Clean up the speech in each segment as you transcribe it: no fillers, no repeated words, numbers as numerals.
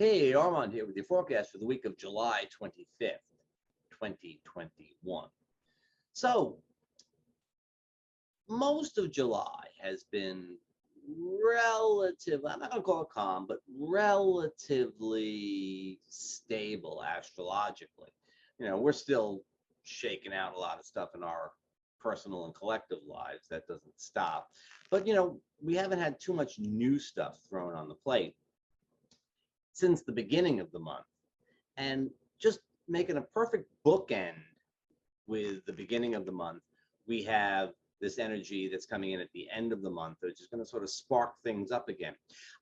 Hey, Armand here with your forecast for the week of July 25th, 2021. So, most of July has been relative, I'm not going to call it calm, but relatively stable astrologically. We're still shaking out a lot of stuff in our personal and collective lives. That doesn't stop. But, we haven't had too much new stuff thrown on the plate since the beginning of the month. And just making a perfect bookend with the beginning of the month, we have this energy that's coming in at the end of the month, which is going to sort of spark things up again.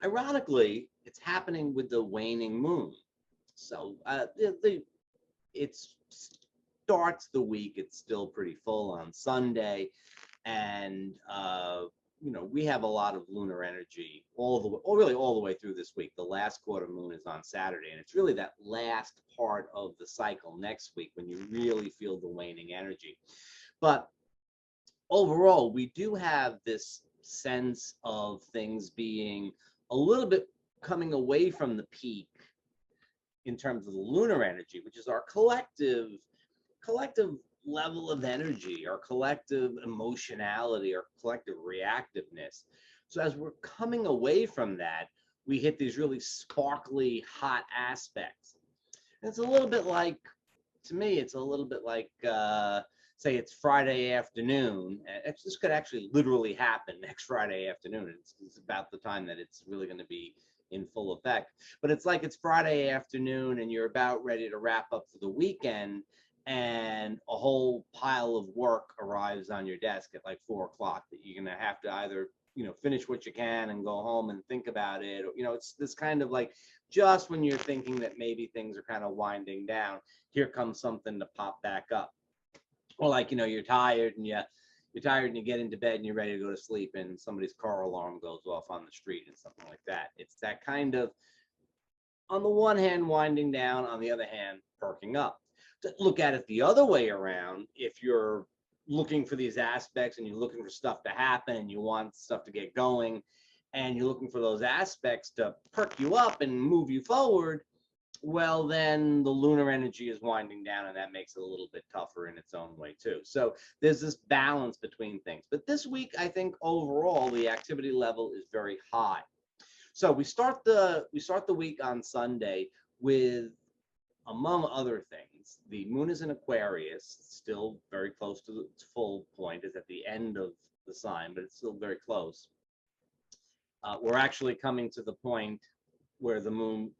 Ironically, it's happening with the waning moon. So it starts the week, it's still pretty full on Sunday, and we have a lot of lunar energy all the way through this week. The last quarter moon is on Saturday, and it's really that last part of the cycle next week when you really feel the waning energy. But overall, we do have this sense of things being a little bit coming away from the peak in terms of the lunar energy, which is our collective level of energy, our collective emotionality, our collective reactiveness. So as we're coming away from that, we hit these really sparkly, hot aspects. And it's a little bit like, to me, it's a little bit like, say it's Friday afternoon. This could actually literally happen next Friday afternoon. It's about the time that it's really going to be in full effect. But it's like it's Friday afternoon and you're about ready to wrap up for the weekend, and a whole pile of work arrives on your desk at like 4 o'clock that you're going to have to either finish what you can and go home and think about it. Or, it's this kind of like, just when you're thinking that maybe things are kind of winding down, here comes something to pop back up. Or like, you're tired and you get into bed and you're ready to go to sleep and somebody's car alarm goes off on the street and something like that. It's that kind of, on the one hand, winding down, on the other hand, perking up. To look at it the other way around, if you're looking for these aspects and you're looking for stuff to happen and you want stuff to get going and you're looking for those aspects to perk you up and move you forward, well, then the lunar energy is winding down, and that makes it a little bit tougher in its own way too. So there's this balance between things. But this week, I think overall the activity level is very high. So we start the week on Sunday with, among other things, the moon is in Aquarius, still very close to its full point. It's at the end of the sign, but it's still very close. We're actually coming to the point where the moon,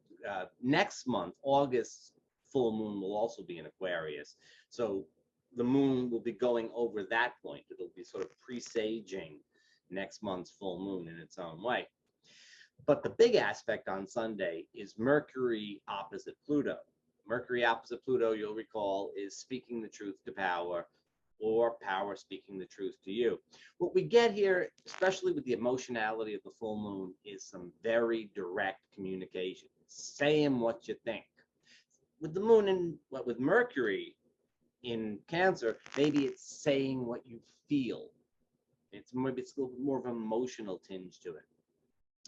next month, August full moon, will also be in Aquarius. So the moon will be going over that point. It'll be sort of presaging next month's full moon in its own way. But the big aspect on Sunday is Mercury opposite Pluto. Mercury opposite Pluto, you'll recall, is speaking the truth to power, or power speaking the truth to you. What we get here, especially with the emotionality of the full moon, is some very direct communication, saying what you think. With the moon and with Mercury in Cancer, maybe it's saying what you feel. Maybe it's a little bit more of an emotional tinge to it.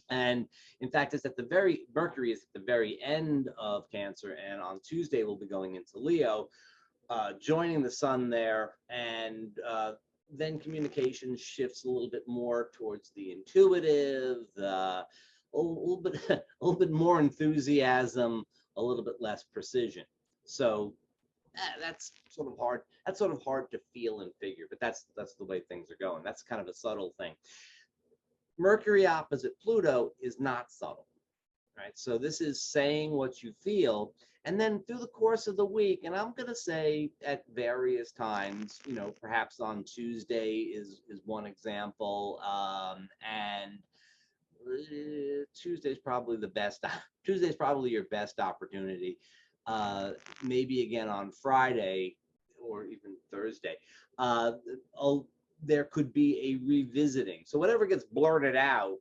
And in fact, Mercury is at the very end of Cancer, and on Tuesday we'll be going into Leo, joining the sun there, and then communication shifts a little bit more towards the intuitive, a little bit more enthusiasm, a little bit less precision. So that's sort of hard. That's sort of hard to feel and figure, but that's the way things are going. That's kind of a subtle thing. Mercury opposite Pluto is not subtle, right? So this is saying what you feel, and then through the course of the week, and I'm going to say at various times, perhaps on Tuesday is one example, and Tuesday's probably the best. Tuesday's probably your best opportunity. Maybe again on Friday or even Thursday. There could be a revisiting. So whatever gets blurted out,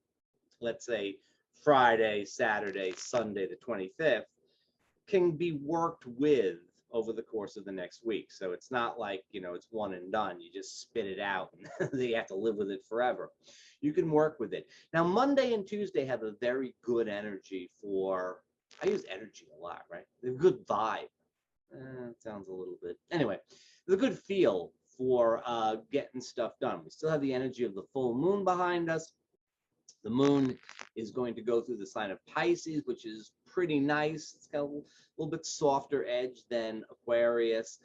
let's say Friday, Saturday, Sunday, the 25th, can be worked with over the course of the next week. So it's not like, it's one and done. You just spit it out and you have to live with it forever. You can work with it. Now, Monday and Tuesday have a very good energy for I use energy a lot, right? A good vibe. It sounds a little bit. Anyway, there's a good feel for getting stuff done. We still have the energy of the full moon behind us. The moon is going to go through the sign of Pisces, which is pretty nice. It's got a little bit softer edge than Aquarius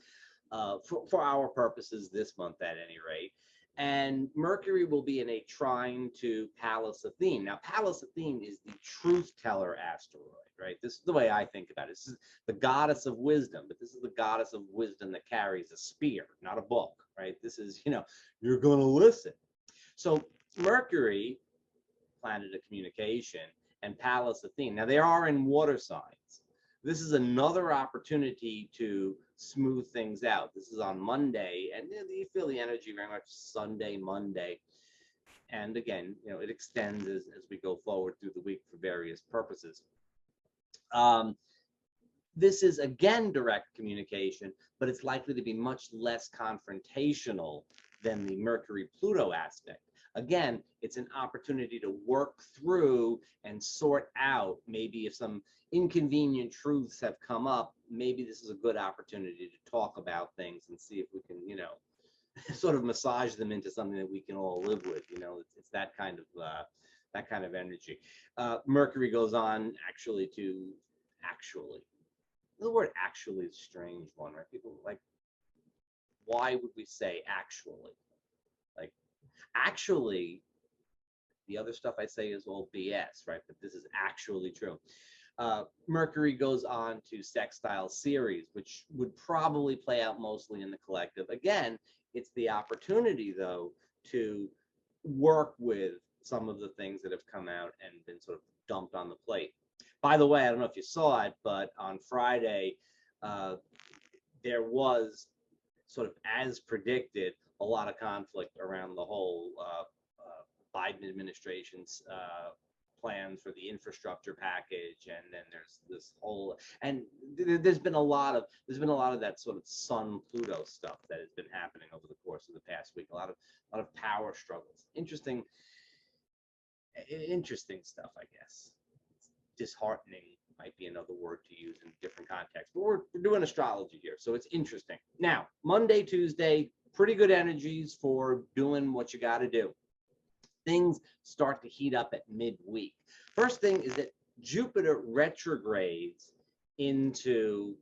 for our purposes this month at any rate. And Mercury will be in a trine to Pallas Athene. Now, Pallas Athene is the truth teller asteroid, right? This is the way I think about it. This is the goddess of wisdom, but this is the goddess of wisdom that carries a spear, not a book, right? This is, you're going to listen. So Mercury, planet of communication, and Pallas Athene. Now, they are in water signs. This is another opportunity to smooth things out. This is on Monday, and you feel the energy very much Sunday, Monday. And again, it extends as we go forward through the week for various purposes. This is, again, direct communication, but it's likely to be much less confrontational than the Mercury-Pluto aspect. Again, it's an opportunity to work through and sort out maybe if some inconvenient truths have come up. Maybe this is a good opportunity to talk about things and see if we can, sort of massage them into something that we can all live with. It's that kind of energy. Mercury goes on actually. The word actually is a strange one, right? People like, why would we say actually? Like, actually, the other stuff I say is all BS, right? But this is actually true. Mercury goes on to sextile Ceres, which would probably play out mostly in the collective. Again, it's the opportunity, though, to work with some of the things that have come out and been sort of dumped on the plate. By the way, I don't know if you saw it, but on Friday, there was, sort of as predicted, a lot of conflict around the whole Biden administration's plans for the infrastructure package, and then there's this whole, and there's been a lot of that sort of Sun Pluto stuff that has been happening over the course of the past week. A lot of power struggles. Interesting stuff, I guess. Disheartening might be another word to use in different contexts, but we're doing astrology here, so it's interesting. Now, Monday, Tuesday, pretty good energies for doing what you got to do. Things start to heat up at midweek. First thing is that Jupiter retrogrades into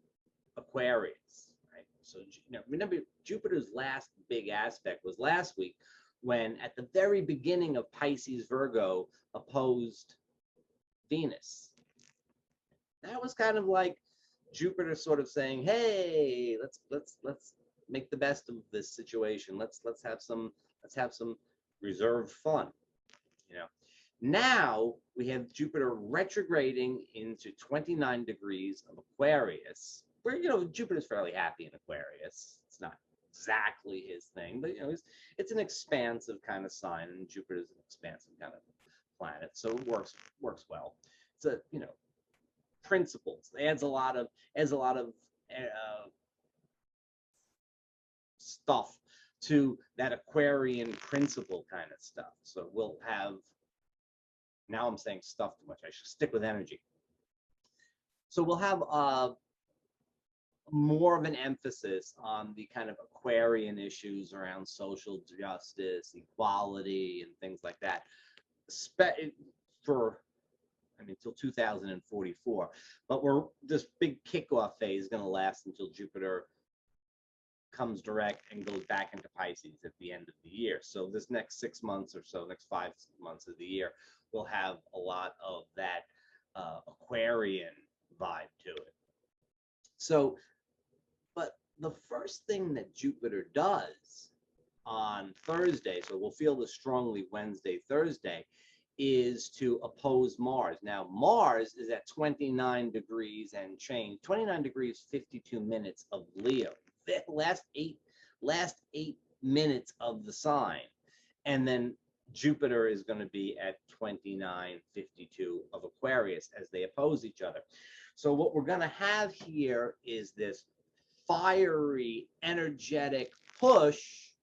Aquarius, right? So, remember, Jupiter's last big aspect was last week, when at the very beginning of Pisces Virgo opposed Venus. That was kind of like Jupiter sort of saying, "Hey, let's make the best of this situation. Let's have some reserved fun." Now we have Jupiter retrograding into 29 degrees of Aquarius, where Jupiter's fairly happy in Aquarius. It's not exactly his thing, but it's an expansive kind of sign, and Jupiter's an expansive kind of planet, so it works well. It's a principles. It adds a lot of stuff to that Aquarian principle kind of stuff. So we'll have, now I'm saying stuff too much. I should stick with energy. So we'll have more of an emphasis on the kind of Aquarian issues around social justice, equality, and things like that. Until 2044, but this big kickoff phase is going to last until Jupiter comes direct and goes back into Pisces at the end of the year. So this next 6 months or so, next 5 months of the year, we'll have a lot of that Aquarian vibe to it. So, but the first thing that Jupiter does on Thursday, so we'll feel this strongly Wednesday, Thursday, is to oppose Mars. Now, Mars is at 29 degrees and change, 29 degrees, 52 minutes of Leo, the last eight minutes of the sign. And then Jupiter is going to be at 29:52 of Aquarius as they oppose each other. So what we're going to have here is this fiery, energetic push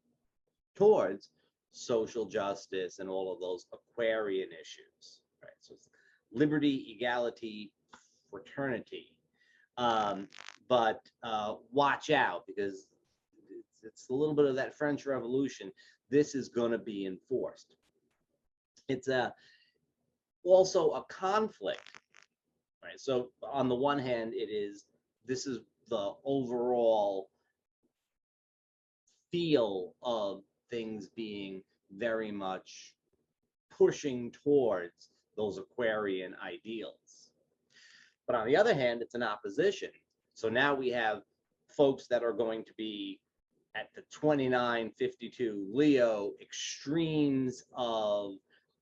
towards social justice and all of those Aquarian issues, right? So it's liberty, equality, fraternity. But watch out, because it's a little bit of that French Revolution. This is going to be enforced. It's also a conflict, right? So on the one hand, this is the overall feel of things being very much pushing towards those Aquarian ideals. But on the other hand, it's an opposition. So now we have folks that are going to be at the 29-52 Leo extremes of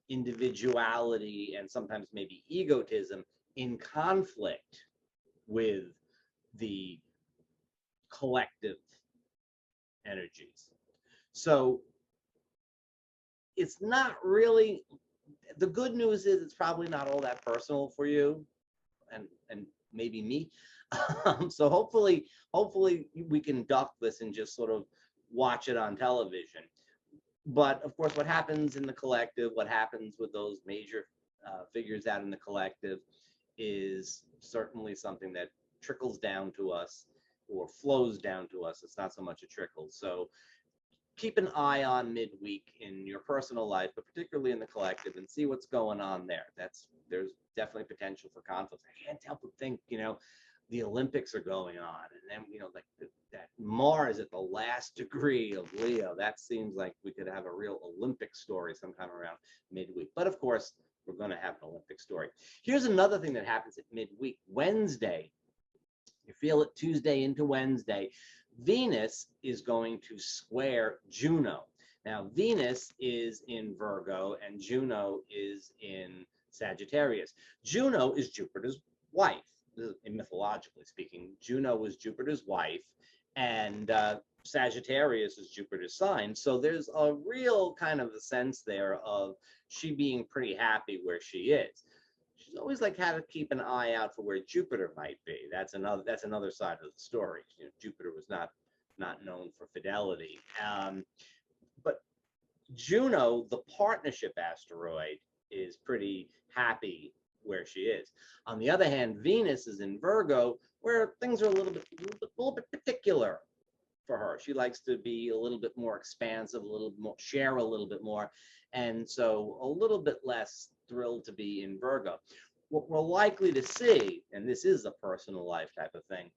individuality and sometimes maybe egotism in conflict with the collective energies. So it's not really, the good news is it's probably not all that personal for you and maybe me. So hopefully we can duck this and just sort of watch it on television. But of course, what happens in the collective, what happens with those major figures out in the collective is certainly something that trickles down to us or flows down to us. It's not so much a trickle. So keep an eye on midweek in your personal life, but particularly in the collective, and see what's going on there. There's definitely potential for conflicts. I can't help but think, the Olympics are going on, and then like that Mars at the last degree of Leo. That seems like we could have a real Olympic story sometime around midweek. But of course, we're going to have an Olympic story. Here's another thing that happens at midweek. Wednesday, you feel it Tuesday into Wednesday, Venus is going to square Juno. Now, Venus is in Virgo and Juno is in Sagittarius. Juno is Jupiter's wife. Mythologically speaking, Juno is Jupiter's wife, and Sagittarius is Jupiter's sign. So there's a real kind of a sense there of she being pretty happy where she is. She's always like had to keep an eye out for where Jupiter might be. That's another side of the story. Jupiter was not known for fidelity. But Juno, the partnership asteroid, is pretty happy where she is. On the other hand, Venus is in Virgo, where things are a little bit particular for her. She likes to be a little bit more expansive, a little more, share a little bit more, and so a little bit less thrilled to be in Virgo. What we're likely to see, and this is a personal life type of thing,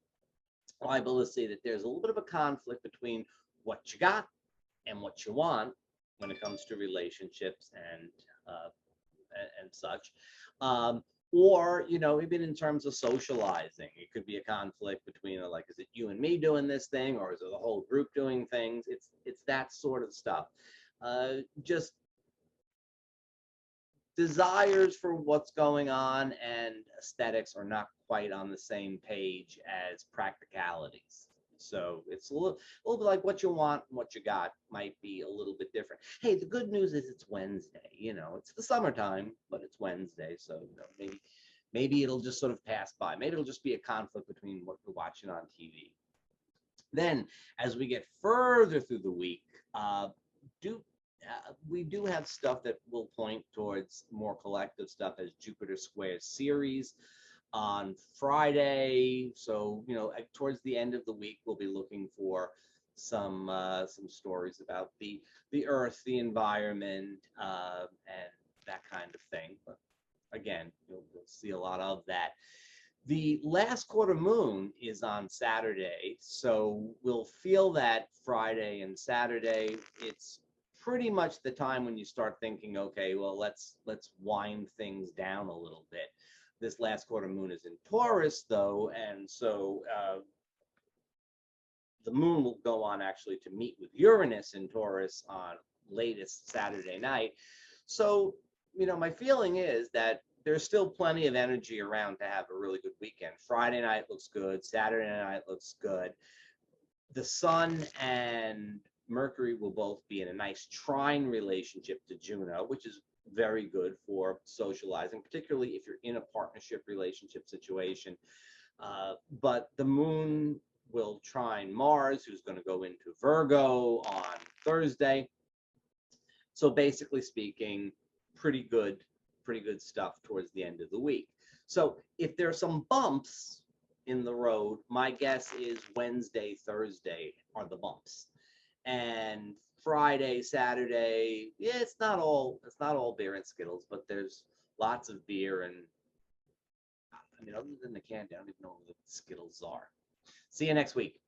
liable to see that there's a little bit of a conflict between what you got and what you want when it comes to relationships and such. Or, even in terms of socializing, it could be a conflict between like, is it you and me doing this thing, or is it the whole group doing things? It's that sort of stuff. Just desires for what's going on and aesthetics are not quite on the same page as practicalities. So it's a little bit like what you want and what you got might be a little bit different. Hey, the good news is it's Wednesday. It's the summertime, but it's Wednesday. So maybe it'll just sort of pass by. Maybe it'll just be a conflict between what we're watching on TV. Then, as we get further through the week, we do have stuff that will point towards more collective stuff as Jupiter squares Ceres on Friday. So, towards the end of the week, we'll be looking for some stories about the Earth, the environment, and that kind of thing. But again, you'll see a lot of that. The last quarter moon is on Saturday, so we'll feel that Friday and Saturday. It's pretty much the time when you start thinking, okay, well, let's wind things down a little bit. This last quarter moon is in Taurus, though, and so the moon will go on actually to meet with Uranus in Taurus on latest Saturday night. So, my feeling is that there's still plenty of energy around to have a really good weekend. Friday night looks good. Saturday night looks good. The Sun and Mercury will both be in a nice trine relationship to Juno, which is very good for socializing, particularly if you're in a partnership relationship situation. But the moon will trine Mars, who's going to go into Virgo on Thursday. So basically speaking, pretty good stuff towards the end of the week. So if there's some bumps in the road, my guess is Wednesday, Thursday are the bumps. And Friday, Saturday, yeah, it's not all beer and Skittles, but there's lots of beer and I mean, other than the candy, I don't even know what the Skittles are. See you next week.